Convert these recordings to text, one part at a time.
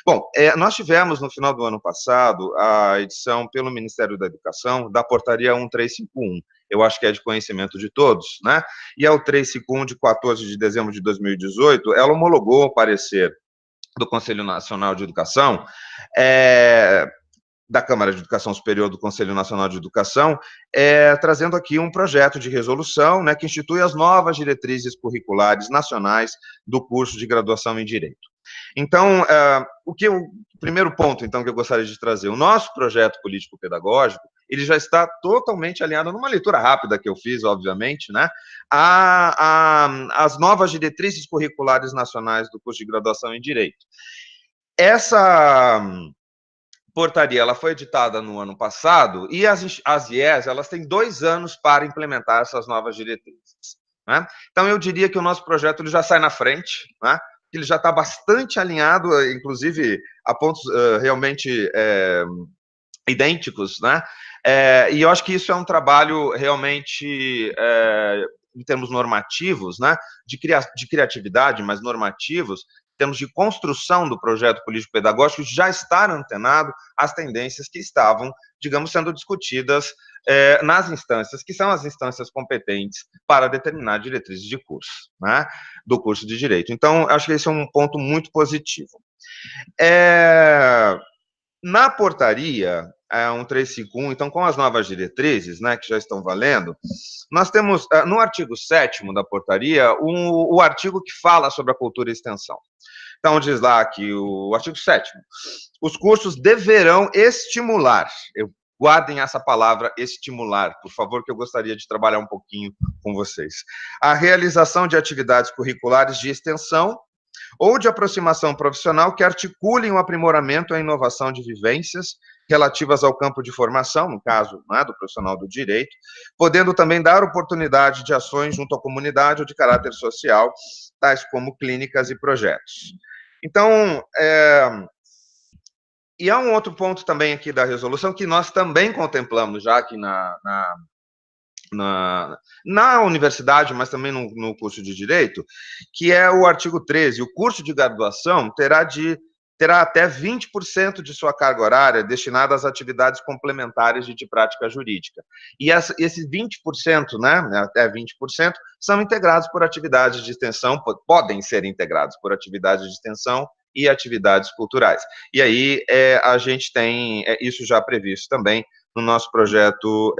Bom, nós tivemos, no final do ano passado, a edição pelo Ministério da Educação da Portaria 1351. Eu acho que é de conhecimento de todos, né? E a 1351, de 14 de dezembro de 2018, ela homologou o parecer do Conselho Nacional de Educação, da Câmara de Educação Superior do Conselho Nacional de Educação, trazendo aqui um projeto de resolução, né, que institui as novas diretrizes curriculares nacionais do curso de graduação em Direito. Então, o primeiro ponto, então, que eu gostaria de trazer, o nosso projeto político-pedagógico, ele já está totalmente alinhado, numa leitura rápida que eu fiz, obviamente, né, às novas diretrizes curriculares nacionais do curso de graduação em Direito. Essa portaria, ela foi editada no ano passado, e as IES, elas têm 2 anos para implementar essas novas diretrizes, né? Então, eu diria que o nosso projeto ele já sai na frente, né? Ele já está bastante alinhado, inclusive a pontos realmente idênticos, né? E eu acho que isso é um trabalho realmente, em termos normativos, né? De criatividade, mas normativos, em termos de construção do projeto político-pedagógico, já estar antenado às tendências que estavam, digamos, sendo discutidas nas instâncias, que são as instâncias competentes para determinar diretrizes de curso, né, do curso de Direito. Então, acho que esse é um ponto muito positivo. Na portaria 1351, então, com as novas diretrizes, né, que já estão valendo, nós temos, no artigo 7º da portaria, o artigo que fala sobre a cultura e extensão. Então, diz lá que o artigo 7º, os cursos deverão estimular, guardem essa palavra estimular, por favor, que eu gostaria de trabalhar um pouquinho com vocês, a realização de atividades curriculares de extensão ou de aproximação profissional que articulem o aprimoramento e a inovação de vivências relativas ao campo de formação, no caso, né, do profissional do direito, podendo também dar oportunidade de ações junto à comunidade ou de caráter social, tais como clínicas e projetos. Então, e há um outro ponto também aqui da resolução que nós também contemplamos já aqui na universidade, mas também no curso de Direito, que é o artigo 13. O curso de graduação terá até 20% de sua carga horária destinada às atividades complementares de prática jurídica. E esses 20%, né, até 20%, são integrados por atividades de extensão, podem ser integrados por atividades de extensão e atividades culturais. E aí a gente tem isso já previsto também no nosso projeto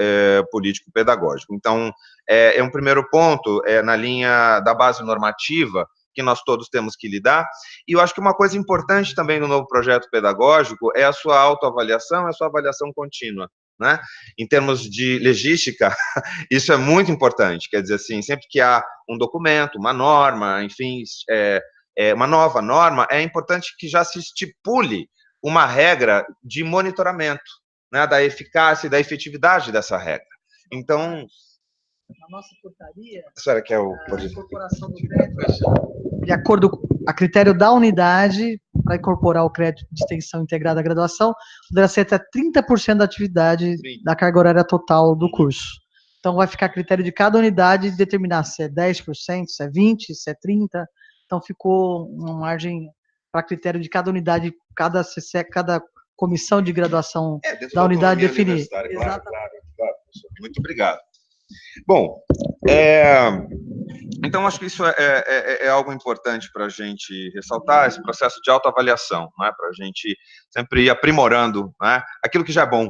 político-pedagógico. Então, é um primeiro ponto na linha da base normativa que nós todos temos que lidar, e eu acho que uma coisa importante também no novo projeto pedagógico é a sua autoavaliação, a sua avaliação contínua, né? Em termos de legística, isso é muito importante, quer dizer assim, sempre que há um documento, uma norma, enfim, uma nova norma, é importante que já se estipule uma regra de monitoramento, né, da eficácia e da efetividade dessa regra. Então, na nossa portaria, a senhora quer a incorporação do crédito, de acordo a critério da unidade, para incorporar o crédito de extensão integrada à graduação, poderá ser até 30% da atividade da carga horária total do curso. Então, vai ficar a critério de cada unidade determinar se é 10%, se é 20%, se é 30%. Então, ficou uma margem para critério de cada unidade, cada comissão de graduação da unidade definir. Claro, muito obrigado. Bom, então acho que isso é algo importante para a gente ressaltar, esse processo de autoavaliação, né, para a gente sempre ir aprimorando, né, aquilo que já é bom.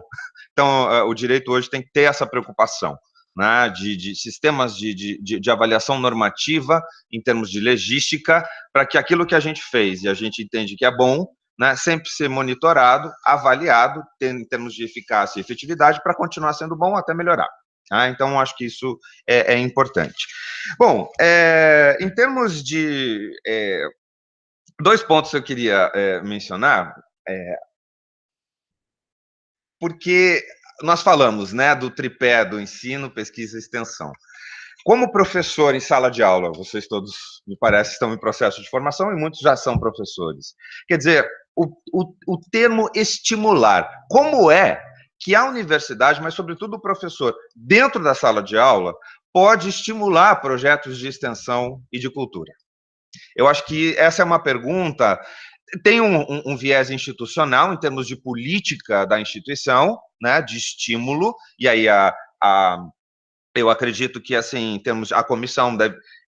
Então, o direito hoje tem que ter essa preocupação, né, de sistemas de avaliação normativa em termos de legística, para que aquilo que a gente fez e a gente entende que é bom, né, sempre ser monitorado, avaliado, em termos de eficácia e efetividade, para continuar sendo bom até melhorar. Então, acho que isso é importante. Bom, em termos de... 2 pontos que eu queria mencionar, porque nós falamos, né, do tripé do ensino, pesquisa e extensão. Como professor em sala de aula, vocês todos, me parece, estão em processo de formação e muitos já são professores. Quer dizer, o termo estimular, como é que a universidade, mas sobretudo o professor, dentro da sala de aula, pode estimular projetos de extensão e de cultura? Eu acho que essa é uma pergunta Tem um viés institucional em termos de política da instituição, né, de estímulo, e aí eu acredito que, assim, em termos, a comissão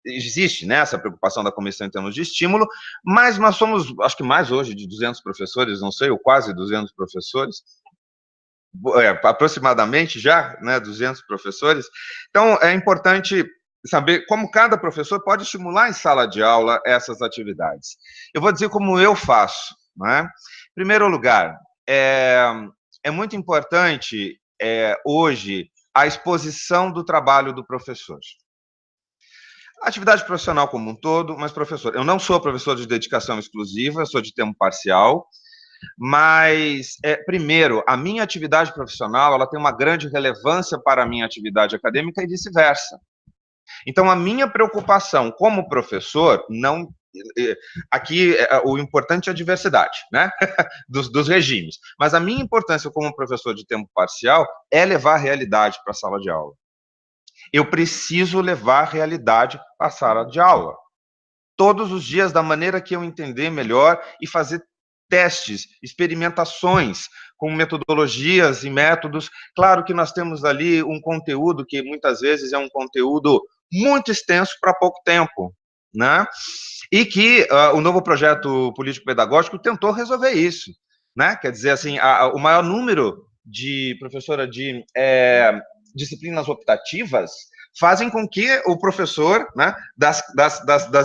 existe, né, essa preocupação da comissão em termos de estímulo, mas nós somos, acho que mais hoje, de 200 professores, não sei, ou quase 200 professores, aproximadamente já, né, 200 professores. Então, é importante saber como cada professor pode estimular em sala de aula essas atividades. Eu vou dizer como eu faço, né? Em primeiro lugar, é muito importante, hoje, a exposição do trabalho do professor. A atividade profissional como um todo, mas, professor, eu não sou professor de dedicação exclusiva, eu sou de tempo parcial, mas, primeiro, a minha atividade profissional, ela tem uma grande relevância para a minha atividade acadêmica e vice-versa. Então, a minha preocupação como professor, não... Aqui, o importante é a diversidade, né, dos regimes. Mas a minha importância como professor de tempo parcial é levar a realidade para a sala de aula. Eu preciso levar a realidade para a sala de aula. Todos os dias, da maneira que eu entender melhor, e fazer testes, experimentações com metodologias e métodos. Claro que nós temos ali um conteúdo que muitas vezes é um conteúdo muito extenso para pouco tempo, né? E que o novo projeto político-pedagógico tentou resolver isso, né? Quer dizer, assim, o maior número de, professora, de disciplinas optativas fazem com que o professor, né, das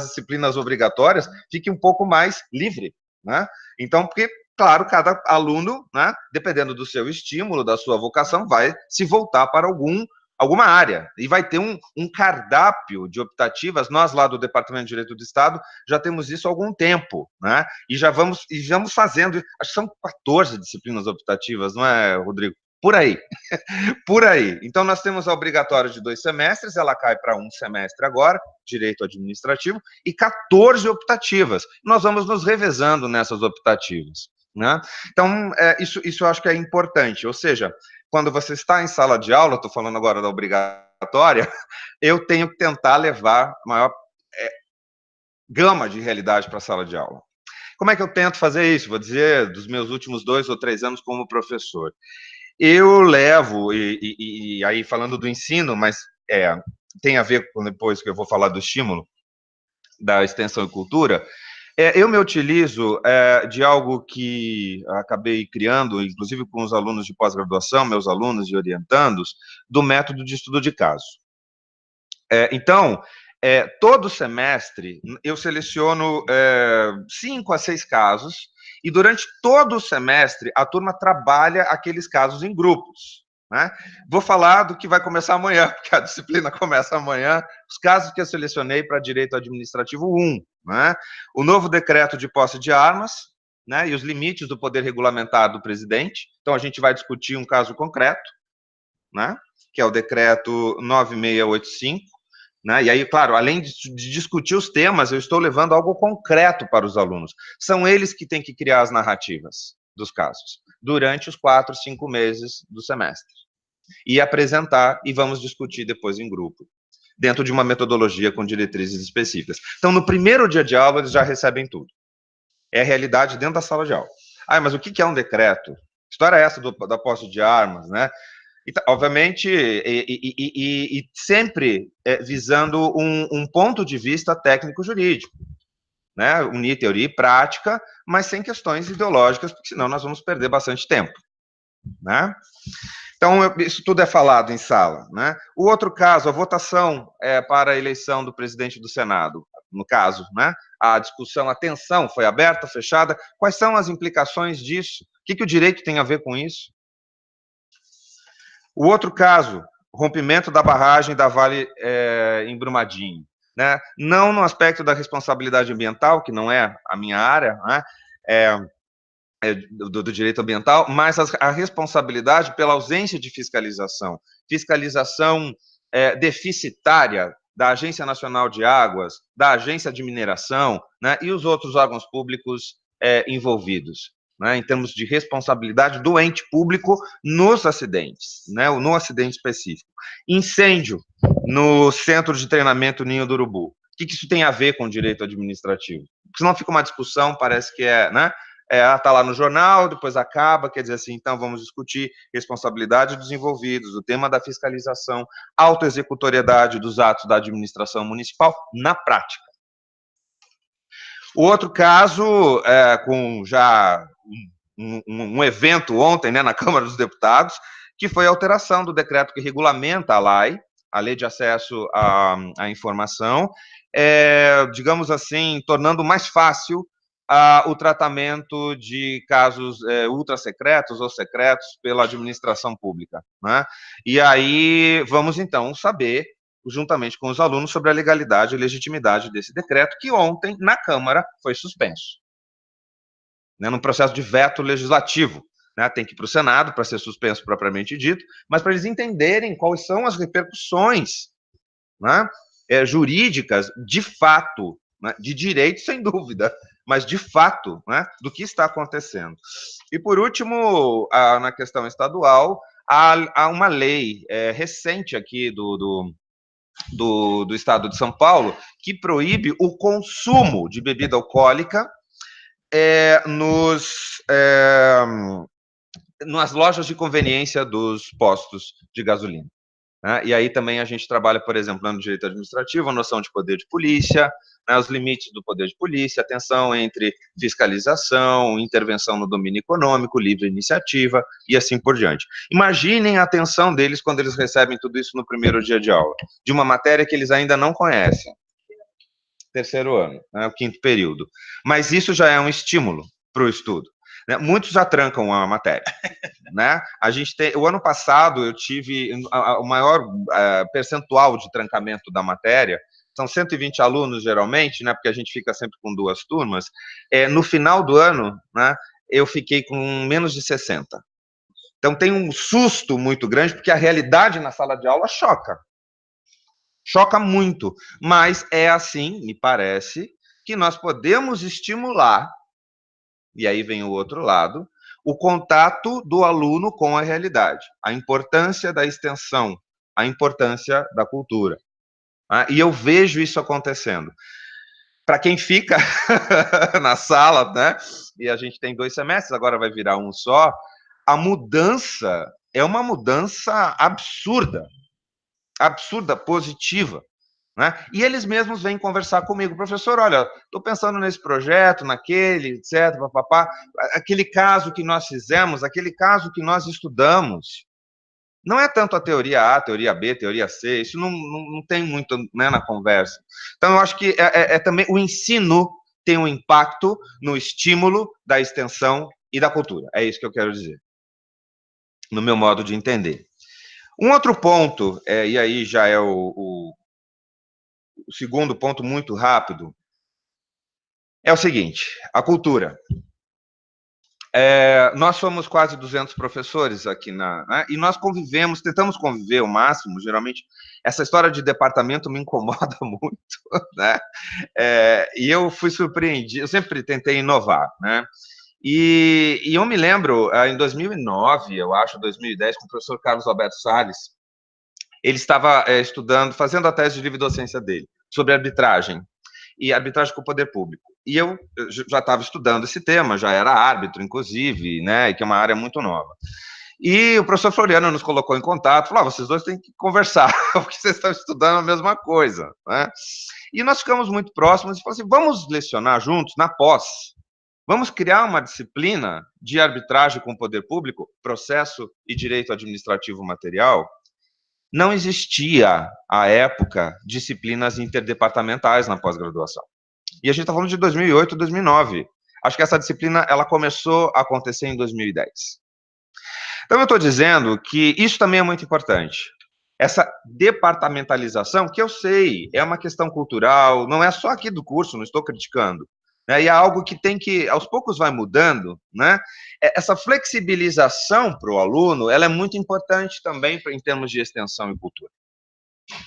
disciplinas obrigatórias fique um pouco mais livre, né? Então, porque, claro, cada aluno, né, dependendo do seu estímulo, da sua vocação, vai se voltar para alguma área, e vai ter um cardápio de optativas. Nós, lá do Departamento de Direito do Estado, já temos isso há algum tempo, né? E já vamos fazendo, acho que são 14 disciplinas optativas, não é, Rodrigo? Por aí, por aí. Então, nós temos a obrigatória de 2 semestres, ela cai para 1 semestre agora, direito administrativo, e 14 optativas. Nós vamos nos revezando nessas optativas, né? Então, isso eu acho que é importante, ou seja, quando você está em sala de aula, estou falando agora da obrigatória, eu tenho que tentar levar a maior gama de realidade para a sala de aula. Como é que eu tento fazer isso? Vou dizer, dos meus últimos 2 ou 3 anos como professor. Eu levo, e aí falando do ensino, mas tem a ver com depois que eu vou falar do estímulo, da extensão e cultura, eu me utilizo de algo que acabei criando, inclusive com os alunos de pós-graduação, meus alunos e orientandos, do método de estudo de caso. Então, todo semestre, eu seleciono 5 a 6 casos, e durante todo o semestre, a turma trabalha aqueles casos em grupos, né? Vou falar do que vai começar amanhã, porque a disciplina começa amanhã, os casos que eu selecionei para Direito Administrativo 1, né? O novo decreto de posse de armas, né, e os limites do poder regulamentar do presidente. Então, a gente vai discutir um caso concreto, né, que é o decreto 9685, né? E aí, claro, além de discutir os temas, eu estou levando algo concreto para os alunos. São eles que têm que criar as narrativas dos casos, durante os 4, 5 meses do semestre. E apresentar, e vamos discutir depois em grupo, dentro de uma metodologia com diretrizes específicas. Então, no primeiro dia de aula, eles já recebem tudo. É a realidade dentro da sala de aula. Mas o que é um decreto? Que história é essa da posse de armas, né? Obviamente, e sempre visando um ponto de vista técnico-jurídico, né? Unir teoria e prática, mas sem questões ideológicas, porque senão nós vamos perder bastante tempo, né? Então, isso tudo é falado em sala, né? O outro caso, a votação para a eleição do presidente do Senado, no caso, né? A discussão, a tensão foi aberta, fechada. Quais são as implicações disso? O que o direito tem a ver com isso? O outro caso, rompimento da barragem da Vale em Brumadinho, né? Não no aspecto da responsabilidade ambiental, que não é a minha área, né? Do direito ambiental, mas a responsabilidade pela ausência de fiscalização. Fiscalização deficitária da Agência Nacional de Águas, da Agência de Mineração, né? E os outros órgãos públicos envolvidos, né, em termos de responsabilidade do ente público nos acidentes, né, no acidente específico. Incêndio no Centro de Treinamento Ninho do Urubu. que isso tem a ver com direito administrativo? Porque senão fica uma discussão, parece que é, né? Tá lá no jornal, depois acaba, quer dizer assim, então vamos discutir responsabilidade dos envolvidos, o tema da fiscalização, autoexecutoriedade dos atos da administração municipal na prática. O outro caso, com já um evento ontem, né, na Câmara dos Deputados, que foi a alteração do decreto que regulamenta a LAI, a Lei de Acesso à Informação, digamos assim, tornando mais fácil o tratamento de casos ultrasecretos ou secretos pela administração pública, né? E aí vamos, então, saber, juntamente com os alunos, sobre a legalidade e legitimidade desse decreto, que ontem, na Câmara, foi suspenso, né, num processo de veto legislativo. Né, tem que ir para o Senado para ser suspenso propriamente dito, mas para eles entenderem quais são as repercussões, né, jurídicas, de fato, né, de direito, sem dúvida, mas de fato, né, do que está acontecendo. E, por último, na questão estadual, há uma lei recente aqui do Estado de São Paulo que proíbe o consumo de bebida alcoólica nas lojas de conveniência dos postos de gasolina. Né? E aí também a gente trabalha, por exemplo, no direito administrativo, a noção de poder de polícia, né, os limites do poder de polícia, a tensão entre fiscalização, intervenção no domínio econômico, livre iniciativa e assim por diante. Imaginem a atenção deles quando eles recebem tudo isso no primeiro dia de aula, de uma matéria que eles ainda não conhecem. Terceiro ano, né, o quinto período. Mas isso já é um estímulo para o estudo. Né? Muitos já trancam a matéria. Né? O ano passado eu tive o maior percentual de trancamento da matéria, são 120 alunos geralmente, né, porque a gente fica sempre com 2 turmas. No final do ano, né, eu fiquei com menos de 60. Então tem um susto muito grande, porque a realidade na sala de aula choca. Choca muito, mas é assim, me parece, que nós podemos estimular, e aí vem o outro lado, o contato do aluno com a realidade, a importância da extensão, a importância da cultura. E eu vejo isso acontecendo. Para quem fica na sala, né, e a gente tem 2 semestres, agora vai virar um só, a mudança é uma mudança absurda, positiva. Né? E eles mesmos vêm conversar comigo, professor, olha, estou pensando nesse projeto, naquele, etc, papapá, aquele caso que nós fizemos, aquele caso que nós estudamos, não é tanto a teoria A, a teoria B, a teoria C, isso não tem muito, né, na conversa. Então, eu acho que também o ensino tem um impacto no estímulo da extensão e da cultura, é isso que eu quero dizer, no meu modo de entender. Um outro ponto, e aí já é o segundo ponto muito rápido, é o seguinte, a cultura. Nós somos quase 200 professores aqui, né, e nós tentamos conviver o máximo, geralmente, essa história de departamento me incomoda muito, né, e eu fui surpreendido, eu sempre tentei inovar, né, e eu me lembro, em 2009, eu acho, 2010, com o professor Carlos Alberto Salles, ele estava estudando, fazendo a tese de livre docência dele, sobre arbitragem, e arbitragem com o poder público. E eu já estava estudando esse tema, já era árbitro, inclusive, né, que é uma área muito nova. E o professor Floriano nos colocou em contato, falou, vocês dois têm que conversar, porque vocês estão estudando a mesma coisa. Né? E nós ficamos muito próximos e falamos assim, vamos lecionar juntos, na pós, vamos criar uma disciplina de arbitragem com o poder público, processo e direito administrativo material. Não existia, à época, disciplinas interdepartamentais na pós-graduação. E a gente está falando de 2008, 2009. Acho que essa disciplina ela começou a acontecer em 2010. Então, eu estou dizendo que isso também é muito importante. Essa departamentalização, que eu sei, é uma questão cultural, não é só aqui do curso, não estou criticando. Né? E é algo que tem que, aos poucos vai mudando, né? Essa flexibilização para o aluno, ela é muito importante também em termos de extensão e cultura.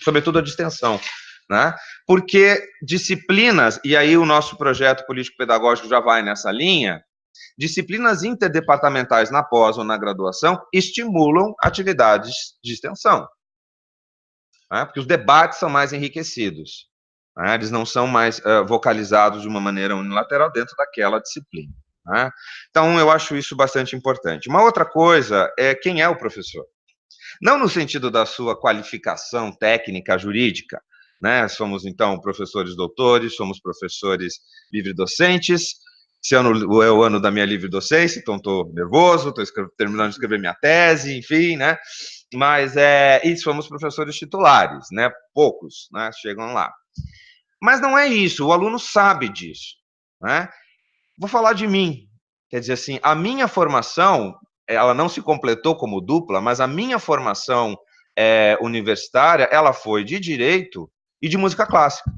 Sobretudo a de extensão, né? Porque disciplinas, e aí o nosso projeto político-pedagógico já vai nessa linha, disciplinas interdepartamentais na pós ou na graduação estimulam atividades de extensão, né? Porque os debates são mais enriquecidos. né? Eles não são mais vocalizados de uma maneira unilateral dentro daquela disciplina, né? Então, eu acho isso bastante importante. Uma outra coisa é quem é o professor. Não no sentido da sua qualificação técnica, jurídica, né? Somos, então, professores doutores, somos professores livre-docentes. Esse ano é o ano da minha livre-docência, então estou nervoso, estou terminando de escrever minha tese, enfim, né? Mas, e somos professores titulares, né? Poucos, né? Chegam lá. Mas não é isso, o aluno sabe disso, né? Vou falar de mim. Quer dizer assim, a minha formação, ela não se completou como dupla, mas a minha formação universitária, ela foi de direito e de música clássica.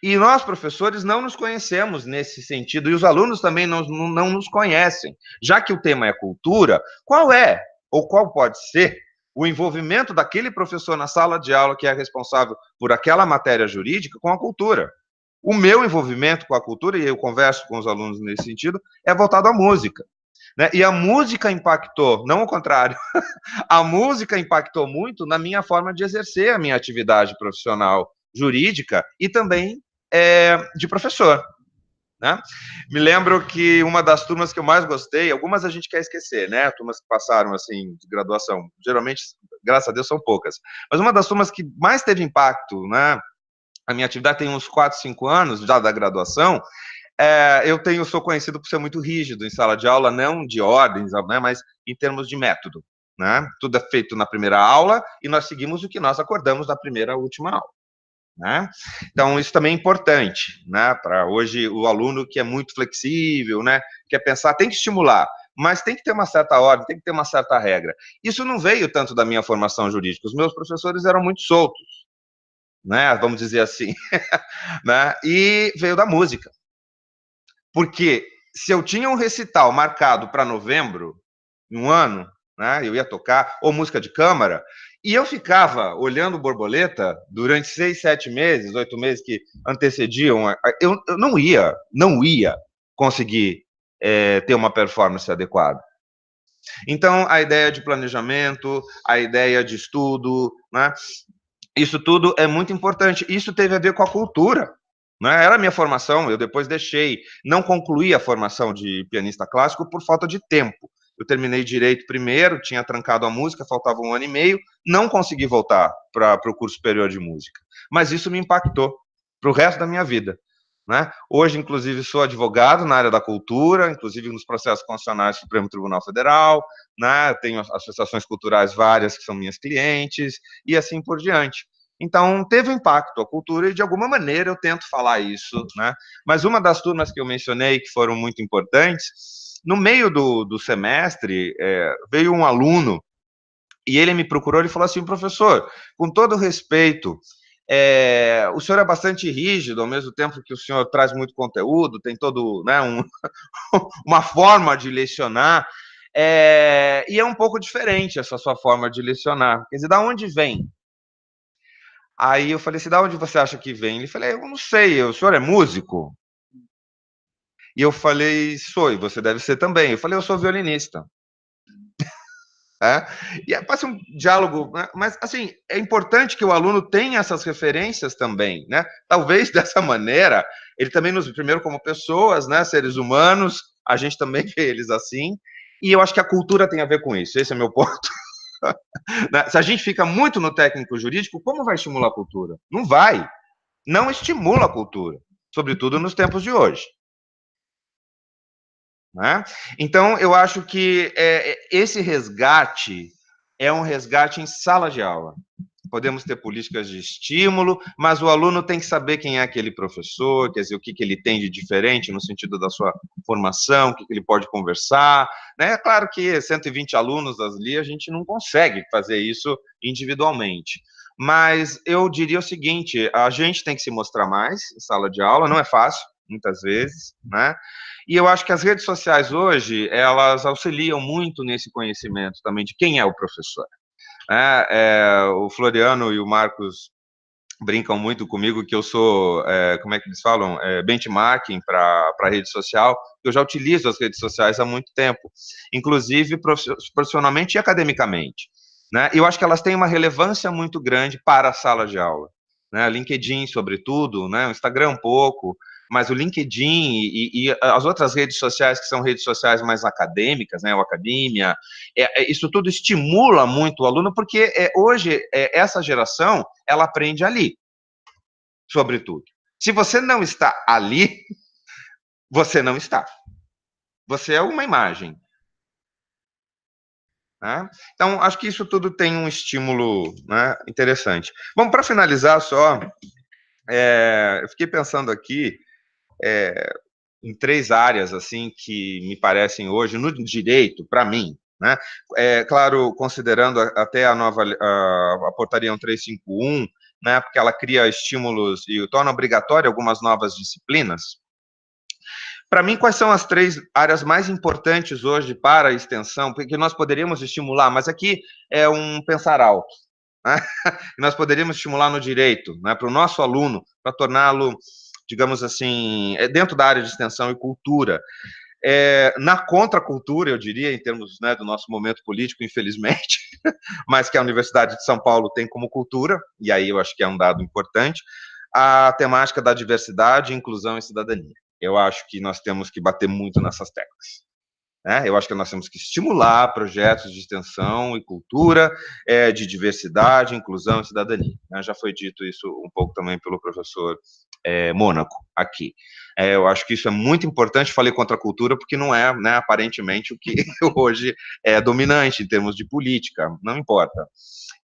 E nós, professores, não nos conhecemos nesse sentido, e os alunos também não nos conhecem. Já que o tema é cultura, qual é, ou qual pode ser, o envolvimento daquele professor na sala de aula que é responsável por aquela matéria jurídica com a cultura? O meu envolvimento com a cultura, e eu converso com os alunos nesse sentido, é voltado à música, né? E a música impactou, não o contrário, a música impactou muito na minha forma de exercer a minha atividade profissional jurídica e também de professor, né? Me lembro que uma das turmas que eu mais gostei, algumas a gente quer esquecer, né? Turmas que passaram, assim, de graduação, geralmente, graças a Deus, são poucas, mas uma das turmas que mais teve impacto, né? A minha atividade tem uns 4, 5 anos já da graduação. Eu sou conhecido por ser muito rígido em sala de aula, não de ordens, né, mas em termos de método, né? Tudo é feito na primeira aula e nós seguimos o que nós acordamos na primeira e última aula, né? Então, isso também é importante, né? Para hoje, o aluno que é muito flexível, né? Quer pensar, tem que estimular, mas tem que ter uma certa ordem, tem que ter uma certa regra. Isso não veio tanto da minha formação jurídica, os meus professores eram muito soltos, né? Vamos dizer assim, né? E veio da música. Porque se eu tinha um recital marcado para novembro, em um ano, né, eu ia tocar, ou música de câmara, e eu ficava olhando borboleta durante 6, 7 meses, 8 meses que antecediam, eu não ia conseguir ter uma performance adequada. Então, a ideia de planejamento, a ideia de estudo, né, isso tudo é muito importante. Isso teve a ver com a cultura, né? Era a minha formação, eu depois deixei, não concluí a formação de pianista clássico por falta de tempo. Eu terminei direito primeiro, tinha trancado a música, faltava 1 ano e meio, não consegui voltar para o curso superior de música. Mas isso me impactou para o resto da minha vida, né? Hoje, inclusive, sou advogado na área da cultura, inclusive nos processos constitucionais do Supremo Tribunal Federal, né? Tenho associações culturais várias que são minhas clientes, e assim por diante. Então, teve impacto a cultura, e de alguma maneira eu tento falar isso, né? Mas uma das turmas que eu mencionei, que foram muito importantes, no meio do semestre, veio um aluno, e ele me procurou e falou assim: professor, com todo respeito, o senhor é bastante rígido, ao mesmo tempo que o senhor traz muito conteúdo, tem todo, né, uma forma de lecionar, e é um pouco diferente essa sua forma de lecionar. Quer dizer, da onde vem? Aí eu falei assim: da onde você acha que vem? Ele falou: eu não sei, o senhor é músico? E eu falei: sou, e você deve ser também. Eu falei: eu sou violinista. E passa um diálogo, né? Mas assim, é importante que o aluno tenha essas referências também, né? Talvez dessa maneira, ele também nos, primeiro como pessoas, né, seres humanos, a gente também vê eles assim, e eu acho que a cultura tem a ver com isso, esse é meu ponto. Se a gente fica muito no técnico jurídico, como vai estimular a cultura? Não vai, não estimula a cultura, sobretudo nos tempos de hoje. Né? Então, eu acho que esse resgate é um resgate em sala de aula. Podemos ter políticas de estímulo, mas o aluno tem que saber quem é aquele professor, quer dizer, o que ele tem de diferente no sentido da sua formação, o que ele pode conversar. Né? É claro que 120 alunos ali, a gente não consegue fazer isso individualmente. Mas eu diria o seguinte: a gente tem que se mostrar mais em sala de aula, não é fácil, muitas vezes, né? E eu acho que as redes sociais hoje, elas auxiliam muito nesse conhecimento também de quem é o professor. O Floriano e o Marcos brincam muito comigo que eu sou, como é que eles falam? Benchmarking para a rede social. Eu já utilizo as redes sociais há muito tempo, inclusive profissionalmente e academicamente. Né? Eu acho que elas têm uma relevância muito grande para a sala de aula. né? LinkedIn, sobretudo, né? O Instagram um pouco, mas o LinkedIn e as outras redes sociais, que são redes sociais mais acadêmicas, né? O Academia, isso tudo estimula muito o aluno, porque hoje essa geração, ela aprende ali, sobretudo. Se você não está ali, você não está. Você é uma imagem. Né? Então, acho que isso tudo tem um estímulo, né, interessante. Bom, para finalizar só, eu fiquei pensando aqui em 3 áreas assim que me parecem hoje, no direito, para mim, né? Claro, considerando até a nova a portaria 1351, né, porque ela cria estímulos e torna obrigatória algumas novas disciplinas. Para mim, quais são as 3 áreas mais importantes hoje para a extensão, porque nós poderíamos estimular, mas aqui é um pensar alto, né? Nós poderíamos estimular no direito, né, para o nosso aluno, para torná-lo, digamos assim, dentro da área de extensão e cultura, na contracultura, eu diria, em termos, né, do nosso momento político, infelizmente, mas que a Universidade de São Paulo tem como cultura, e aí eu acho que é um dado importante, a temática da diversidade, inclusão e cidadania. Eu acho que nós temos que bater muito nessas teclas. Eu acho que nós temos que estimular projetos de extensão e cultura, de diversidade, inclusão e cidadania. Já foi dito isso um pouco também pelo professor Mônaco aqui. Eu acho que isso é muito importante. Falei contra a cultura porque não é, né, aparentemente, o que hoje é dominante em termos de política. Não importa.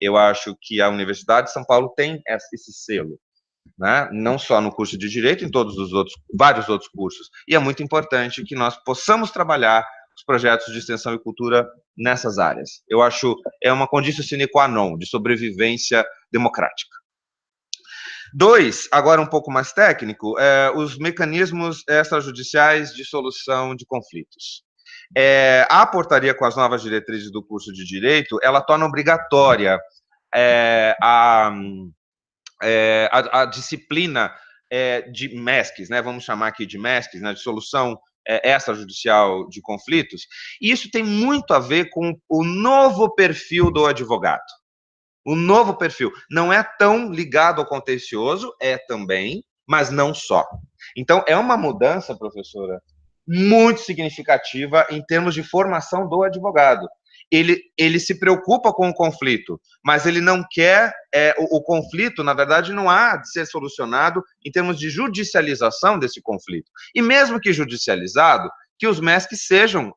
Eu acho que a Universidade de São Paulo tem esse selo. Né? Não só no curso de Direito, em todos os outros, vários outros cursos. E é muito importante que nós possamos trabalhar os projetos de extensão e cultura nessas áreas. Eu acho uma condição sine qua non de sobrevivência democrática. 2, agora um pouco mais técnico, os mecanismos extrajudiciais de solução de conflitos. A portaria com as novas diretrizes do curso de Direito, ela torna obrigatória a disciplina de MESCs, né, vamos chamar aqui de MESCs, né, de solução extrajudicial de conflitos, e isso tem muito a ver com o novo perfil do advogado. O novo perfil não é tão ligado ao contencioso, também, mas não só. Então, é uma mudança, professora, muito significativa em termos de formação do advogado. Ele se preocupa com o conflito, mas ele não quer, o conflito, na verdade, não há de ser solucionado em termos de judicialização desse conflito. E mesmo que judicializado, que os MESCs sejam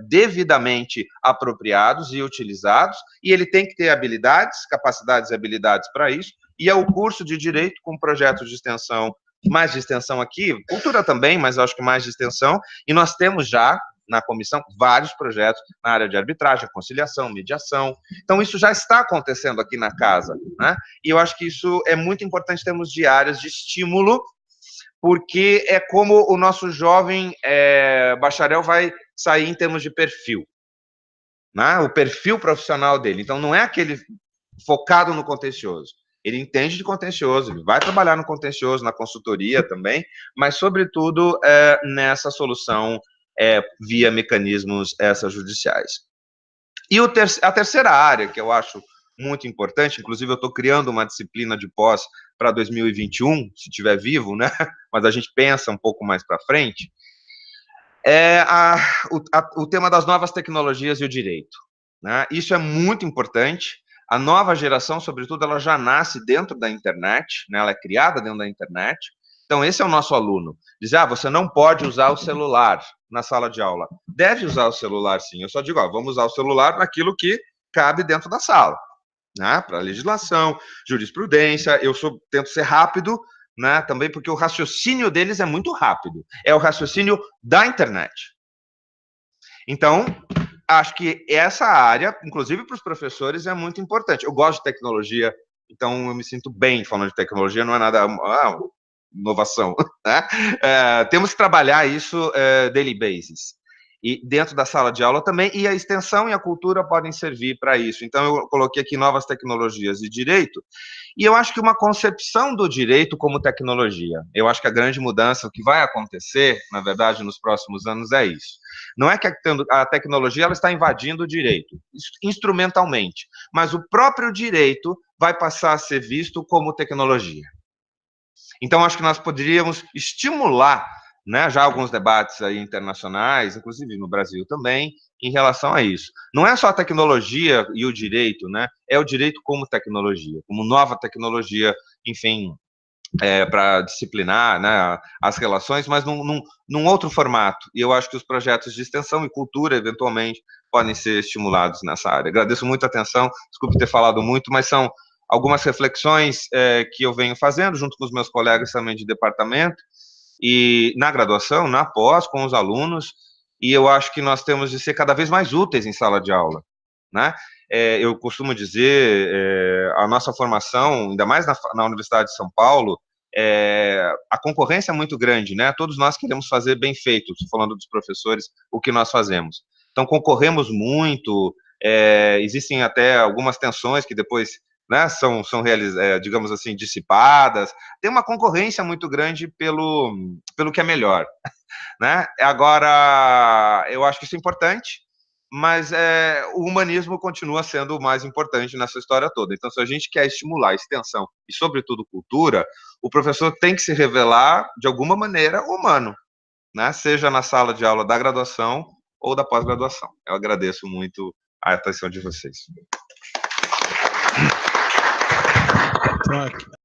devidamente apropriados e utilizados, e ele tem que ter habilidades, capacidades e habilidades para isso, e é o curso de Direito com projetos de extensão, mais de extensão aqui, cultura também, mas acho que mais de extensão, e nós temos já, na comissão, vários projetos na área de arbitragem, conciliação, mediação. Então, isso já está acontecendo aqui na casa, né? E eu acho que isso é muito importante em termos de áreas de estímulo, porque é como o nosso jovem bacharel vai sair em termos de perfil, né? O perfil profissional dele. Então, não é aquele focado no contencioso. Ele entende de contencioso, ele vai trabalhar no contencioso, na consultoria também, mas, sobretudo, nessa solução via mecanismos extrajudiciais. E a terceira área, que eu acho muito importante, inclusive eu estou criando uma disciplina de pós para 2021, se estiver vivo, né? Mas a gente pensa um pouco mais para frente, o tema das novas tecnologias e o direito. Né? Isso é muito importante. A nova geração, sobretudo, ela já nasce dentro da internet, né? Ela é criada dentro da internet. Então, esse é o nosso aluno. Diz, você não pode usar o celular na sala de aula. Deve usar o celular, sim. Eu só digo, vamos usar o celular naquilo que cabe dentro da sala. Né? Para legislação, jurisprudência. Eu tento ser rápido, né? Também porque o raciocínio deles é muito rápido. É o raciocínio da internet. Então, acho que essa área, inclusive para os professores, é muito importante. Eu gosto de tecnologia, então eu me sinto bem falando de tecnologia, não é nada inovação. Né? Temos que trabalhar isso daily basis. e dentro da sala de aula também, e a extensão e a cultura podem servir para isso. Então, eu coloquei aqui novas tecnologias de direito, e eu acho que uma concepção do direito como tecnologia. Eu acho que a grande mudança que vai acontecer, na verdade, nos próximos anos é isso. Não é que a tecnologia ela está invadindo o direito, instrumentalmente, mas o próprio direito vai passar a ser visto como tecnologia. Então, acho que nós poderíamos estimular, né, já alguns debates aí internacionais, inclusive no Brasil também, em relação a isso. Não é só a tecnologia e o direito, né? É o direito como tecnologia, como nova tecnologia, enfim, para disciplinar, né, as relações, mas num outro formato. E eu acho que os projetos de extensão e cultura, eventualmente, podem ser estimulados nessa área. Agradeço muito a atenção, desculpe ter falado muito, mas são algumas reflexões que eu venho fazendo, junto com os meus colegas também de departamento, e na graduação, na pós, com os alunos, e eu acho que nós temos de ser cada vez mais úteis em sala de aula, né? Eu costumo dizer, a nossa formação, ainda mais na Universidade de São Paulo, a concorrência é muito grande, né? Todos nós queremos fazer bem feito, falando dos professores, o que nós fazemos. Então, concorremos muito, existem até algumas tensões que depois, né, são digamos assim, dissipadas. Tem uma concorrência muito grande pelo que é melhor, né? Agora, eu acho que isso é importante, mas o humanismo continua sendo o mais importante nessa história toda. Então, se a gente quer estimular a extensão e, sobretudo, cultura, o professor tem que se revelar, de alguma maneira, humano, né? Seja na sala de aula da graduação ou da pós-graduação. Eu agradeço muito a atenção de vocês.